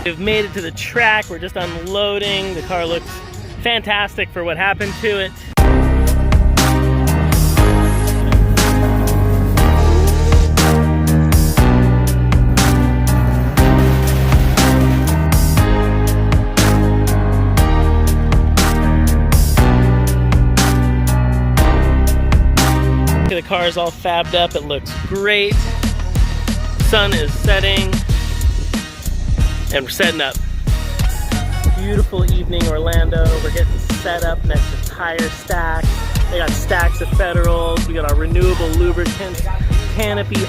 We've made it to the track. We're just unloading. The car looks fantastic for what happened to it. The car is all fabbed up. It looks great. Sun is setting. And we're setting up. Beautiful evening, Orlando. We're getting set up next to tire stacks. They got stacks of Federals. We got our renewable lubricants canopy.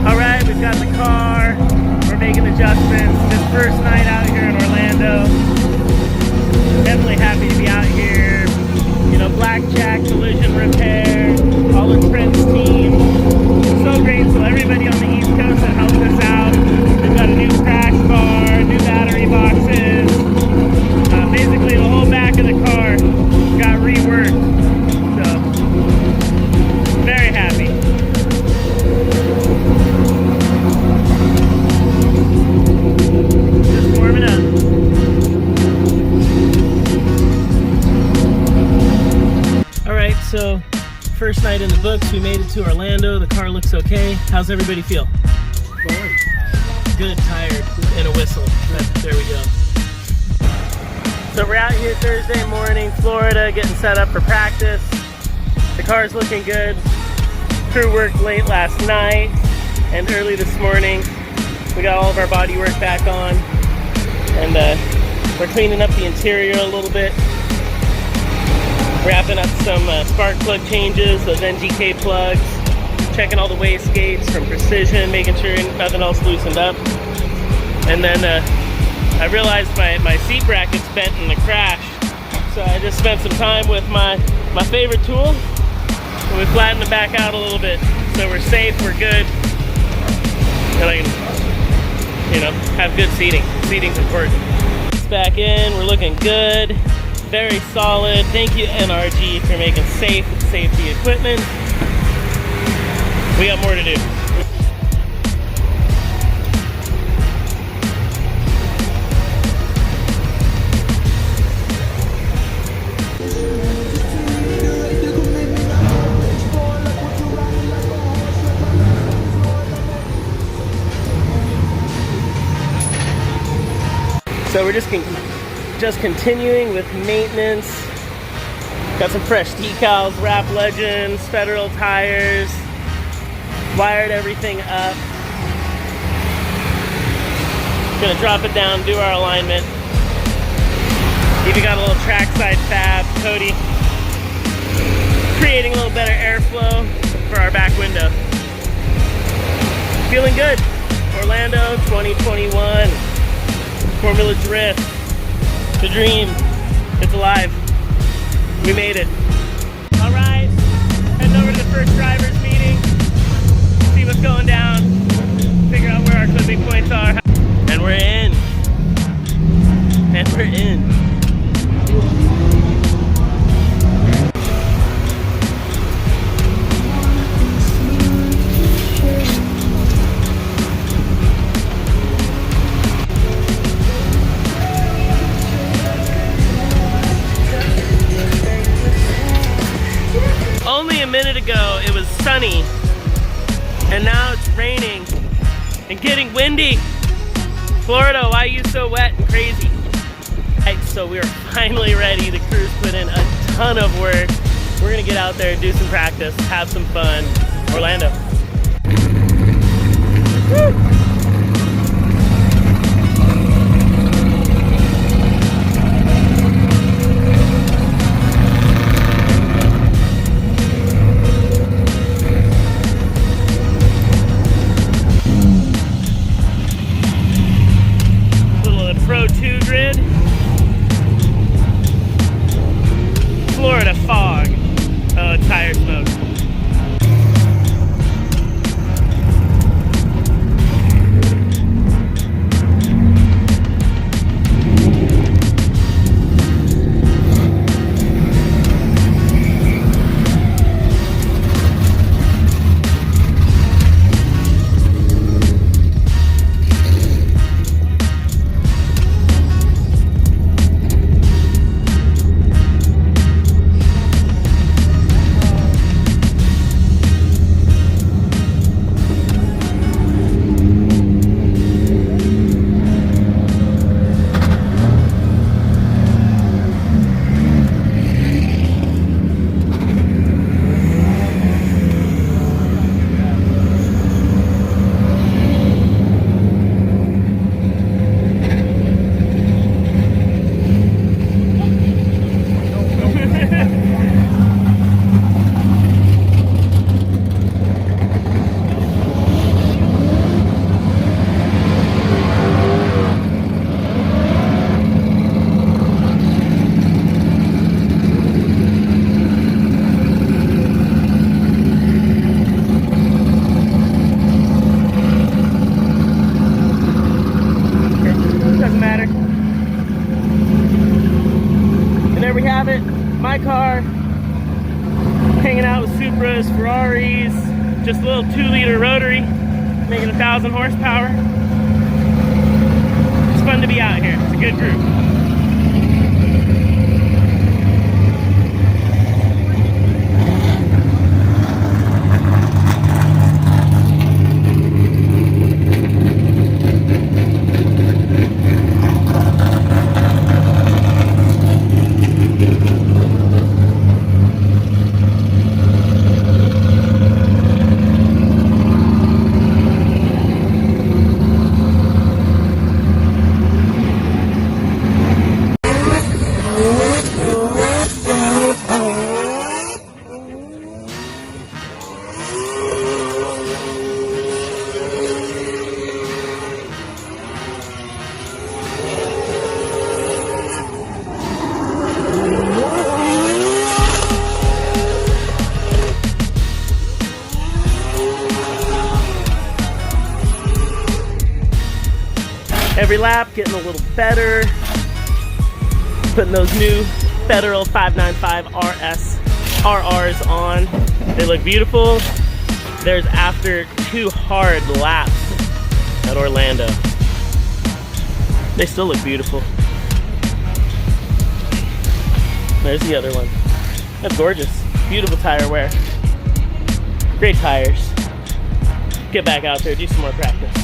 All right, we've got the car. We're making adjustments. This first night out here in Orlando. Definitely happy to be out here. You know, Blackjack Collision Repair, all of Trent's team. So grateful, everybody on the East Coast that helped us out. We've got a new crash bar, new battery boxes. Basically the whole back of the car got reworked. So, very happy. Just warming up. All right, so first night in the books, we made it to Orlando. The car looks okay. How's everybody feel? Good, tired, and a whistle. There we go. So we're out here Thursday morning, Florida, getting set up for practice. The car's looking good. Crew worked late last night and early this morning. We got all of our body work back on, and we're cleaning up the interior a little bit. Wrapping up some spark plug changes, those NGK plugs, checking all the wastegates from Precision, making sure nothing else loosened up. And then I realized my seat bracket's bent in the crash, so I just spent some time with my favorite tool, and we flattened it back out a little bit. So we're safe, we're good, and I can, you know, have good seating. Seating's important. It's back in, we're looking good, very solid. Thank you NRG for making safe safety equipment. We got more to do. So we're just continuing with maintenance. Got some fresh decals, Wrap Legends, Federal tires, wired everything up. Gonna drop it down, do our alignment. Even got a little trackside fab, Cody, creating a little better airflow for our back window. Feeling good. Orlando 2021. Formula Drift, the dream, it's alive. We made it. All right, heading over to the first drivers meeting, see what's going down, figure out where our clipping points are, and we're in. And we're in. Only a minute ago it was sunny, and now it's raining and getting windy. Florida, why are you so wet and crazy? Right, so we are finally ready. The crew's put in a ton of work. We're gonna get out there, do some practice, have some fun. Orlando. Woo! Pro 2 grid. Florida fog. Oh, tire smoke. there we have it. My car, hanging out with Supras, Ferraris, just a little 2-liter rotary, making 1,000 horsepower. It's fun to be out here. It's a good group. Every lap getting a little better, putting those new Federal 595 RRs on. They look beautiful. There's after 2 hard laps at Orlando. They still look beautiful. There's the other one. That's gorgeous. Beautiful tire wear. Great tires. Get back out there, do some more practice.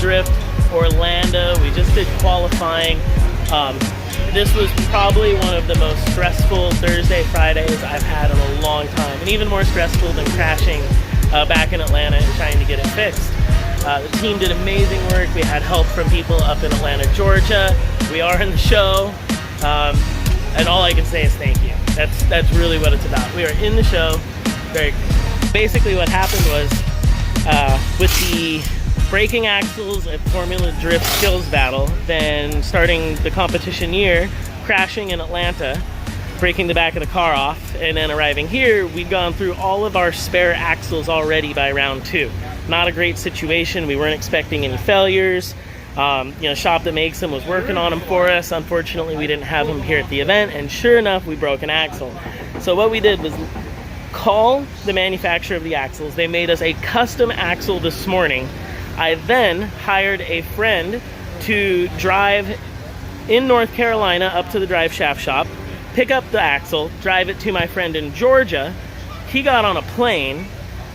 Drift Orlando. We just did qualifying. This was probably one of the most stressful Thursday, Fridays I've had in a long time, and even more stressful than crashing back in Atlanta and trying to get it fixed. The team did amazing work. We had help from people up in Atlanta, Georgia. We are in the show, and all I can say is thank you. That's really what it's about. We are in the show. Basically what happened was with the braking axles at Formula Drift skills battle, then starting the competition year, crashing in Atlanta, breaking the back of the car off, and then arriving here, we'd gone through all of our spare axles already by round 2. Not a great situation. We weren't expecting any failures. Shop that makes them was working on them for us. Unfortunately, we didn't have them here at the event, and sure enough, we broke an axle. So what we did was call the manufacturer of the axles. They made us a custom axle this morning. I then hired a friend to drive in North Carolina up to the drive shaft shop, pick up the axle, drive it to my friend in Georgia. He got on a plane,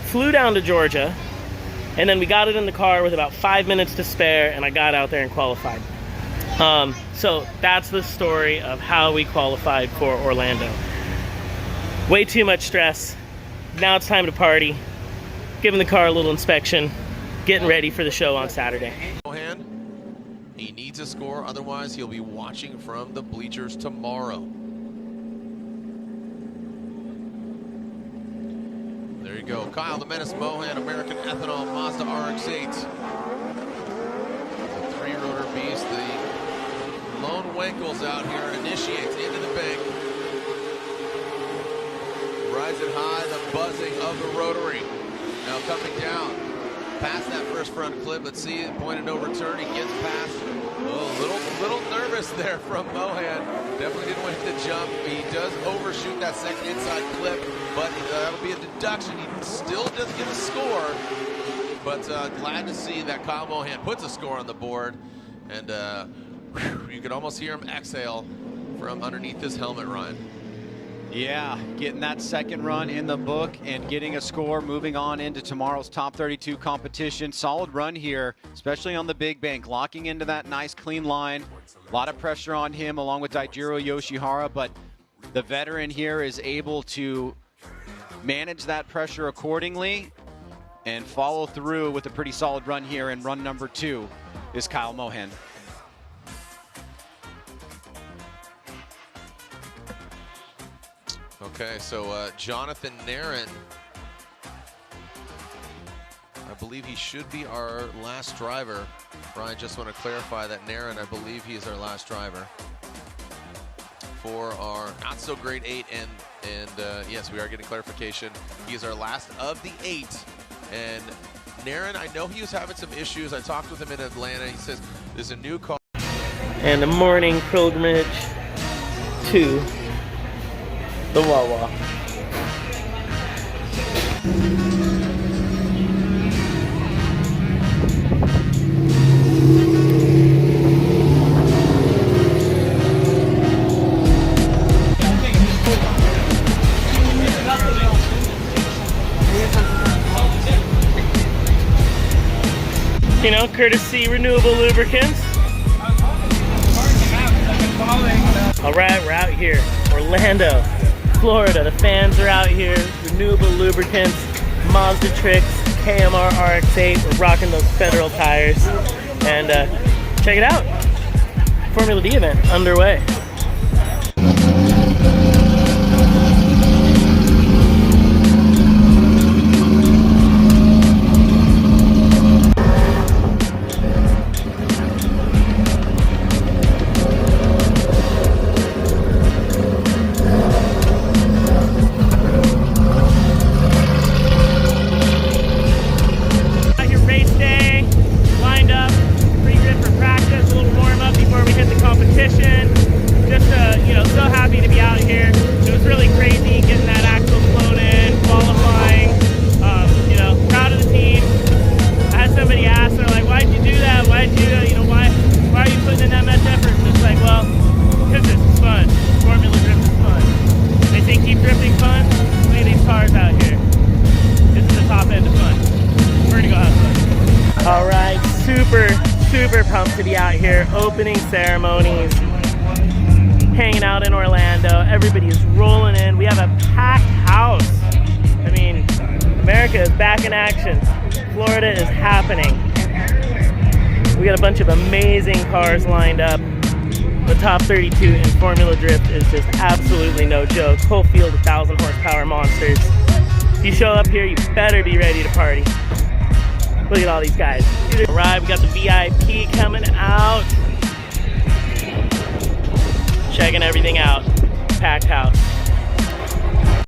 flew down to Georgia, and then we got it in the car with about 5 minutes to spare, and I got out there and qualified. So that's the story of how we qualified for Orlando. Way too much stress. Now it's time to party, giving the car a little inspection, getting ready for the show on Saturday. Mohan, he needs a score, otherwise he'll be watching from the bleachers tomorrow. There you go, Kyle the Menace Mohan, American Ethanol Mazda RX-8. The 3-rotor beast, the lone Winkles out here, initiates into the bank. Rides it high, the buzzing of the rotary. Now coming down. Past that first front clip, let's see, point of no return, he gets past. A little nervous there from Mohan. Definitely didn't want to hit the jump. He does overshoot that second inside clip, but that'll be a deduction. He still doesn't get a score, but glad to see that Kyle Mohan puts a score on the board, and you can almost hear him exhale from underneath this helmet, Ryan. Yeah, getting that second run in the book and getting a score, moving on into tomorrow's top 32 competition. Solid run here, especially on the big bank, locking into that nice clean line. A lot of pressure on him along with Daijiro Yoshihara, but the veteran here is able to manage that pressure accordingly and follow through with a pretty solid run here. And run number 2 is Kyle Mohan. Okay, so Jonathan Nairn, I believe he should be our last driver. Ryan, just want to clarify that Nairn, I believe he is our last driver for our not so great 8, and yes, we are getting clarification. He is our last of the 8, and Nairn, I know he was having some issues. I talked with him in Atlanta. He says there's a new car. And a morning pilgrimage to the Wawa. You know, courtesy Renewable Lubricants. All right, we're out here, Orlando, Florida. The fans are out here. Renewable Lubricants, Mazda Tricks, KMR RX-8. We're rocking those Federal tires. And check it out. Formula D event underway. Super pumped to be out here, opening ceremonies, hanging out in Orlando. Everybody is rolling in. We have a packed house. I mean, America is back in action. Florida is happening. We got a bunch of amazing cars lined up. The top 32 in Formula Drift is just absolutely no joke. Whole field of 1,000 horsepower monsters. If you show up here, you better be ready to party. Look at all these guys. All right, we got the VIP coming out. Checking everything out. Packed house.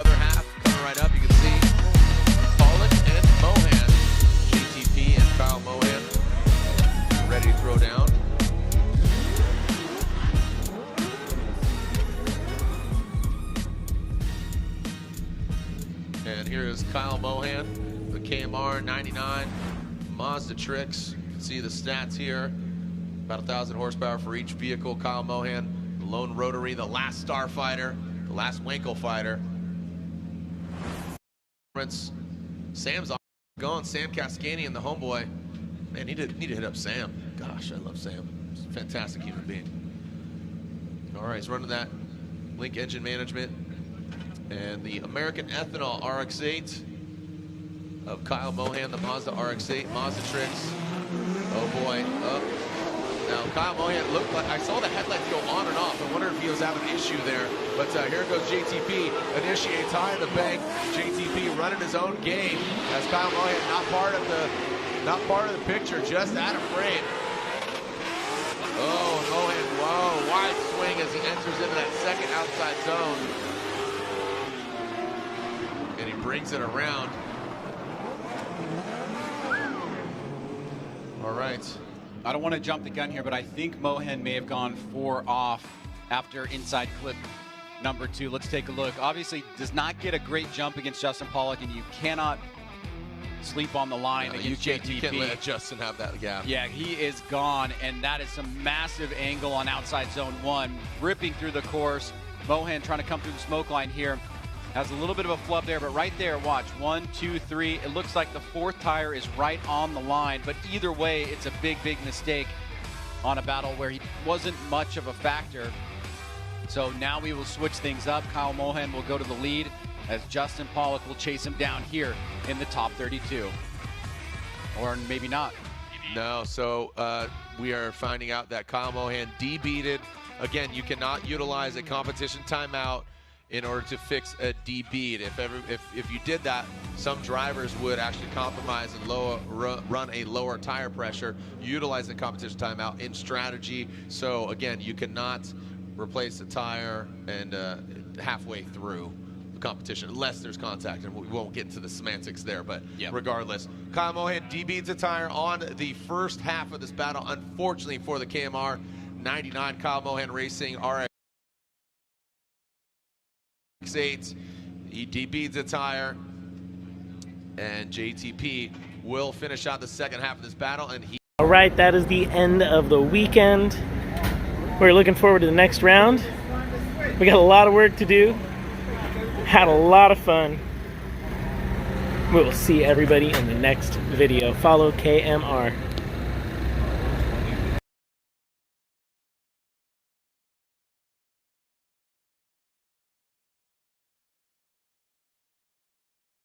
Other half coming right up, you can see Colin and Mohan. JTP and Kyle Mohan ready to throw down. And here is Kyle Mohan, the KMR 99. Mazda Tricks, you can see the stats here. About 1,000 horsepower for each vehicle. Kyle Mohan, the lone rotary, the last Starfighter, the last Wankel fighter. Sam's going. Sam Cascani and the homeboy. Man, need to hit up Sam. Gosh, I love Sam. He's a fantastic human being. All right, he's running that Link engine management and the American Ethanol RX-8. Of Kyle Mohan, the Mazda RX-8, Mazda Tricks. Oh boy, up. Now Kyle Mohan looked like, I saw the headlights go on and off. I wonder if he was having an issue there. But here goes JTP, initiates high in the bank. JTP running his own game as Kyle Mohan not part of the picture, just out of frame. Oh, Mohan, whoa, wide swing as he enters into that second outside zone. And he brings it around. All right. I don't want to jump the gun here, but I think Mohan may have gone 4 off after inside clip number 2. Let's take a look. Obviously, does not get a great jump against Justin Pollock, and you cannot sleep on the line Yeah, against you JTP. can't let Justin have that gap. Yeah, he is gone, and that is some massive angle on outside zone 1, ripping through the course. Mohan trying to come through the smoke line here. Has a little bit of a flub there, but right there, watch, 1, 2, 3. It looks like the 4th tire is right on the line, but either way, it's a big, big mistake on a battle where he wasn't much of a factor. So now we will switch things up. Kyle Mohan will go to the lead as Justin Pollock will chase him down here in the top 32. Or maybe not. No, so we are finding out that Kyle Mohan debeated. Again, you cannot utilize a competition timeout in order to fix a debeat. If you did that, some drivers would actually compromise and run a lower tire pressure, utilize the competition timeout in strategy. So again, you cannot replace the tire and halfway through the competition unless there's contact, and we won't get into the semantics there, but regardless, Kyle Mohan debeats a tire on the first half of this battle. Unfortunately for the KMR 99 Kyle Mohan Racing RX-8, he debeats a tire, and JTP will finish out the second half of this battle. And he All right, that is the end of the weekend. We're looking forward to the next round. We got a lot of work to do. Had a lot of fun. We will see everybody in the next video. Follow KMR.